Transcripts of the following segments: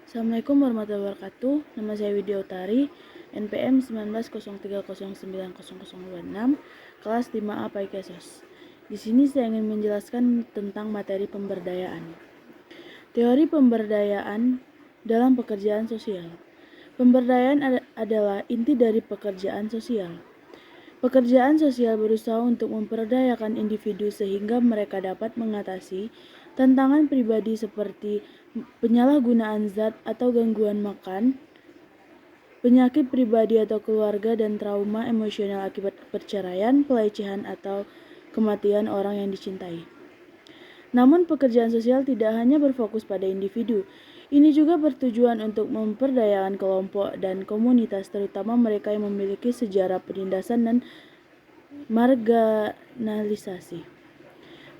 Assalamualaikum warahmatullahi wabarakatuh. Nama saya Widya Utari, NPM 1903090026, kelas 5A PAIKESOS. Di sini saya ingin menjelaskan tentang materi pemberdayaan. Teori pemberdayaan dalam pekerjaan sosial. Pemberdayaan adalah inti dari pekerjaan sosial. Pekerjaan sosial berusaha untuk memperdayakan individu sehingga mereka dapat mengatasi tantangan pribadi seperti penyalahgunaan zat atau gangguan makan, penyakit pribadi atau keluarga, dan trauma emosional akibat perceraian, pelecehan, atau kematian orang yang dicintai. Namun pekerjaan sosial tidak hanya berfokus pada individu. Ini juga bertujuan untuk memperdayakan kelompok dan komunitas, terutama mereka yang memiliki sejarah penindasan dan marginalisasi.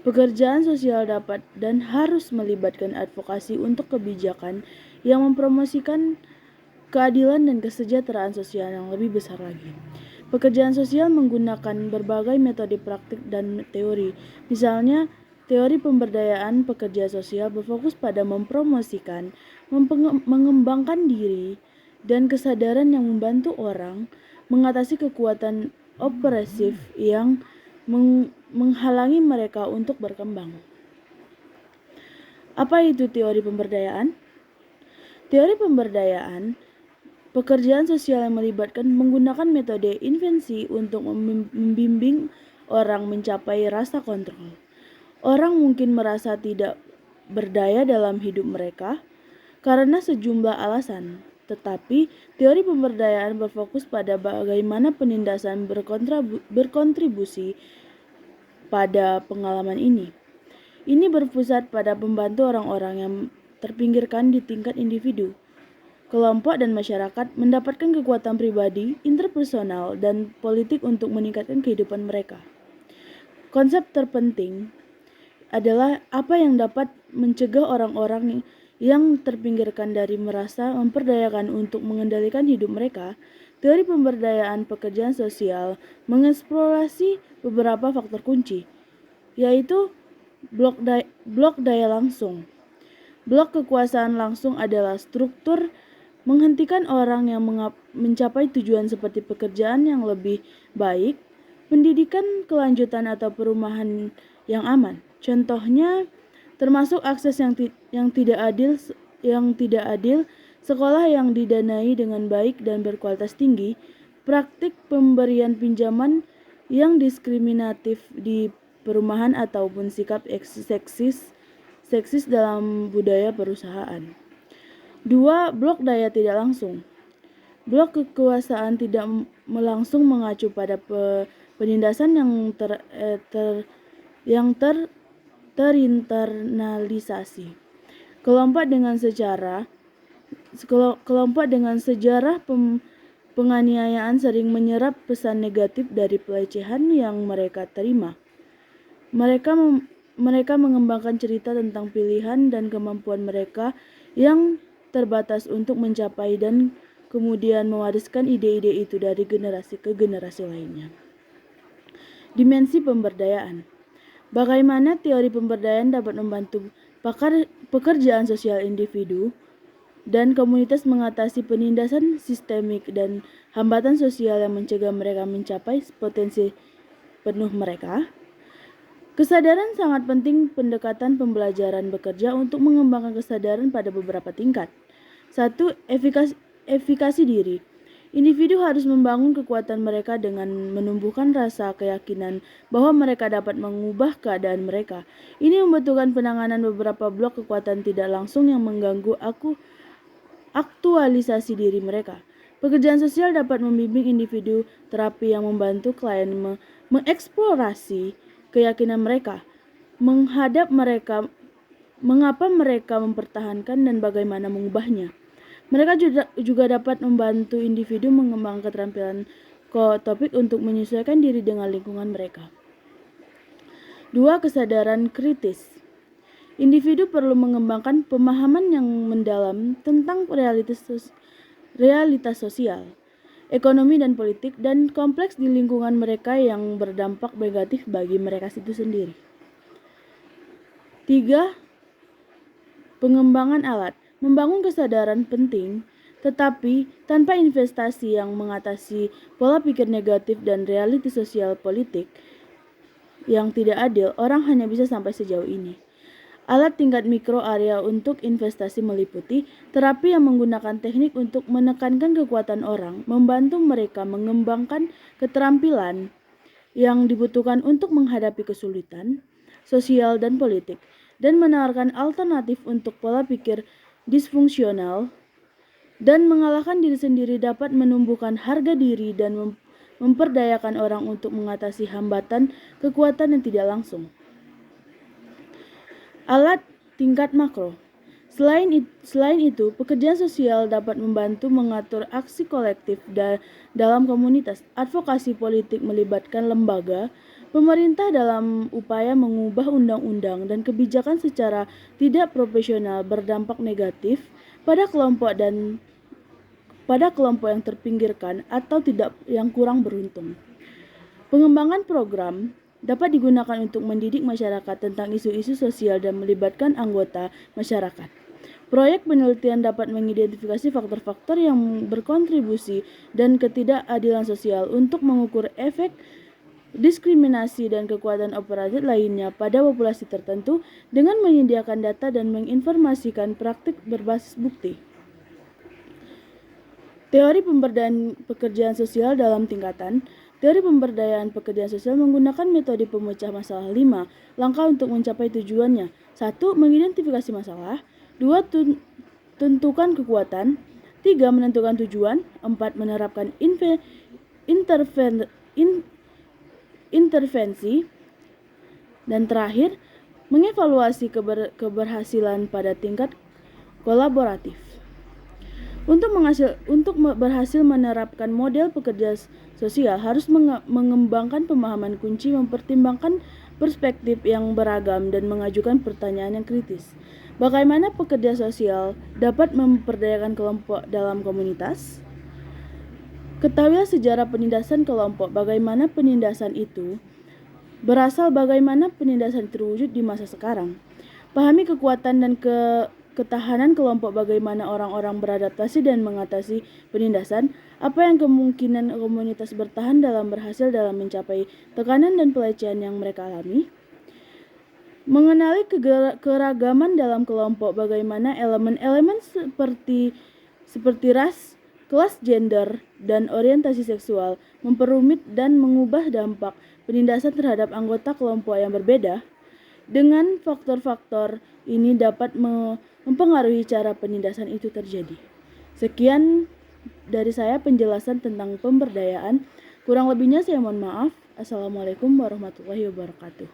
Pekerjaan sosial dapat dan harus melibatkan advokasi untuk kebijakan yang mempromosikan keadilan dan kesejahteraan sosial yang lebih besar lagi. Pekerjaan sosial menggunakan berbagai metode praktik dan teori. Misalnya, teori pemberdayaan pekerja sosial berfokus pada mempromosikan, mengembangkan diri, dan kesadaran yang membantu orang mengatasi kekuatan opresif yang menghalangi mereka untuk berkembang. Apa itu teori pemberdayaan? Teori pemberdayaan pekerjaan sosial yang melibatkan menggunakan metode intervensi untuk membimbing orang mencapai rasa kontrol. Orang mungkin merasa tidak berdaya dalam hidup mereka karena sejumlah alasan. Tetapi, teori pemberdayaan berfokus pada bagaimana penindasan berkontribusi pada pengalaman ini. Ini berpusat pada membantu orang-orang yang terpinggirkan di tingkat individu, kelompok, dan masyarakat mendapatkan kekuatan pribadi, interpersonal, dan politik untuk meningkatkan kehidupan mereka. Konsep terpenting adalah apa yang dapat mencegah orang-orang yang terpinggirkan dari merasa memperdayakan untuk mengendalikan hidup mereka. Teori pemberdayaan pekerjaan sosial mengeksplorasi beberapa faktor kunci, yaitu blok daya langsung. Blok kekuasaan langsung adalah struktur menghentikan orang yang mencapai tujuan seperti pekerjaan yang lebih baik, pendidikan kelanjutan, atau perumahan yang aman. Contohnya termasuk akses yang tidak adil, sekolah yang didanai dengan baik dan berkualitas tinggi, praktik pemberian pinjaman yang diskriminatif di perumahan, ataupun sikap seksis dalam budaya perusahaan. 2. Blok daya tidak langsung. Blok kekuasaan tidak langsung mengacu pada penindasan yang terinternalisasi. Kelompok dengan sejarah penganiayaan sering menyerap pesan negatif dari pelecehan yang mereka terima. Mereka mengembangkan cerita tentang pilihan dan kemampuan mereka yang terbatas untuk mencapai, dan kemudian mewariskan ide-ide itu dari generasi ke generasi lainnya. Dimensi pemberdayaan. Bagaimana teori pemberdayaan dapat membantu pekerjaan sosial individu dan komunitas mengatasi penindasan sistemik dan hambatan sosial yang mencegah mereka mencapai potensi penuh mereka. Kesadaran sangat penting. Pendekatan pembelajaran bekerja untuk mengembangkan kesadaran pada beberapa tingkat. 1. Efikasi diri. Individu harus membangun kekuatan mereka dengan menumbuhkan rasa keyakinan bahwa mereka dapat mengubah keadaan mereka. Ini membutuhkan penanganan beberapa blok kekuatan tidak langsung yang mengganggu aktualisasi diri mereka. Pekerjaan sosial dapat membimbing individu terapi yang membantu klien mengeksplorasi keyakinan mereka, menghadap mereka, mengapa mereka mempertahankan, dan bagaimana mengubahnya. Mereka juga dapat membantu individu mengembangkan keterampilan topik untuk menyesuaikan diri dengan lingkungan mereka. 2. Kesadaran kritis. Individu perlu mengembangkan pemahaman yang mendalam tentang realitas sosial, ekonomi, dan politik, dan kompleks di lingkungan mereka yang berdampak negatif bagi mereka itu sendiri. 3. Pengembangan alat. membangun kesadaran penting, tetapi tanpa investasi yang mengatasi pola pikir negatif dan realiti sosial politik yang tidak adil, orang hanya bisa sampai sejauh ini. Alat tingkat mikro area untuk investasi meliputi terapi yang menggunakan teknik untuk menekankan kekuatan orang, membantu mereka mengembangkan keterampilan yang dibutuhkan untuk menghadapi kesulitan sosial dan politik, dan menawarkan alternatif untuk pola pikir disfungsional, dan mengalahkan diri sendiri dapat menumbuhkan harga diri dan memperdayakan orang untuk mengatasi hambatan kekuatan yang tidak langsung. Alat tingkat makro. Selain itu, pekerjaan sosial dapat membantu mengatur aksi kolektif dalam komunitas. Advokasi politik melibatkan lembaga pemerintah dalam upaya mengubah undang-undang dan kebijakan secara tidak profesional berdampak negatif pada kelompok yang terpinggirkan atau yang kurang beruntung. Pengembangan program dapat digunakan untuk mendidik masyarakat tentang isu-isu sosial dan melibatkan anggota masyarakat. Proyek penelitian dapat mengidentifikasi faktor-faktor yang berkontribusi dan ketidakadilan sosial untuk mengukur efek diskriminasi dan kekuatan operatif lainnya pada populasi tertentu dengan menyediakan data dan menginformasikan praktik berbasis bukti. Teori pemberdayaan pekerjaan sosial dalam tingkatan. Teori pemberdayaan pekerjaan sosial menggunakan metode pemecah masalah 5 langkah untuk mencapai tujuannya. 1. Mengidentifikasi masalah. 2. Tentukan kekuatan. 3. Menentukan tujuan. 4. Menerapkan intervensi. Dan terakhir, mengevaluasi keberhasilan pada tingkat kolaboratif. Untuk berhasil menerapkan model pekerja sosial harus mengembangkan pemahaman kunci, mempertimbangkan perspektif yang beragam, dan mengajukan pertanyaan yang kritis. Bagaimana pekerja sosial dapat memperdayakan kelompok dalam komunitas? Ketahuilah sejarah penindasan kelompok, bagaimana penindasan itu berasal, bagaimana penindasan terwujud di masa sekarang. Pahami kekuatan dan ketahanan kelompok, bagaimana orang-orang beradaptasi dan mengatasi penindasan, apa yang kemungkinan komunitas bertahan berhasil dalam mencapai tekanan dan pelecehan yang mereka alami. Mengenali keragaman dalam kelompok, bagaimana elemen-elemen seperti ras, kelas, gender, dan orientasi seksual memperumit dan mengubah dampak penindasan terhadap anggota kelompok yang berbeda. Dengan faktor-faktor ini dapat mempengaruhi cara penindasan itu terjadi. Sekian dari saya penjelasan tentang pemberdayaan. Kurang lebihnya saya mohon maaf. Assalamualaikum warahmatullahi wabarakatuh.